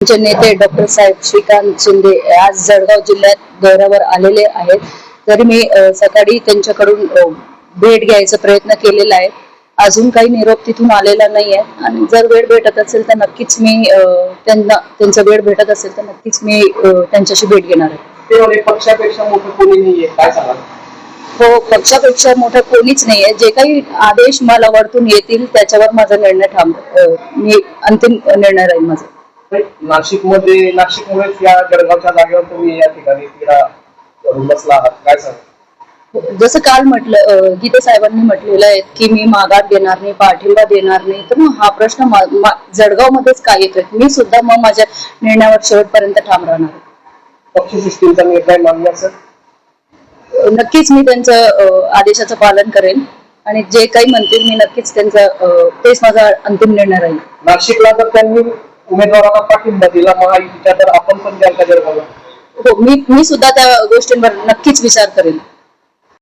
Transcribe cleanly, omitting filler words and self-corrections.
चे नेते डॉक्टर साहेब श्रीकांत शिंदे आज जळगाव जिल्ह्यात दौऱ्यावर आलेले आहेत. तरी मी सकाळी त्यांच्याकडून भेट घ्यायचा प्रयत्न केलेला आहे. अजून काही निरोप तिथून आलेला नाहीये आणि जर वेळ भेटत असेल तर नक्कीच मी त्यांचा वेळ भेटत असेल तर नक्कीच मी त्यांच्याशी भेट घेणार आहे. ते पक्षापेक्षा मोठं कोणी नाहीये, काय सांगाल? हो, पक्षापेक्षा मोठं कोणीच नाहीये. जे काही आदेश मला वरतून येतील त्याच्यावर माझा निर्णय मी अंतिम निर्णय राहील माझा. नाशिकमुळेच या जळगावच्या जागेवर तुम्ही या ठिकाणी बसला आहात, काय सांगा? जसं काल म्हटलं गीते साहेबांनी म्हटलेलं आहे की मी माघार देणार नाही, पाठिंबा देणार नाही, तर मग हा प्रश्न जळगाव मध्येच काय येतोय? मी सुद्धा मग माझ्या निर्णयावर शेवटपर्यंत ठाम राहणार. पक्ष सिस्टीमचा निर्णय मानण्याचं नक्कीच मी त्यांचं आदेशाचं पालन करेन आणि जे काही म्हणतील मी नक्कीच तेच माझा अंतिम निर्णय राहील. नाशिकला जर त्यांनी उमेदवाराला पाठिंबा दिला महायुतीच्या तर आपण पण द्याल का जळगावला? हो, मी सुद्धा त्या गोष्टींवर नक्कीच विचार करेन.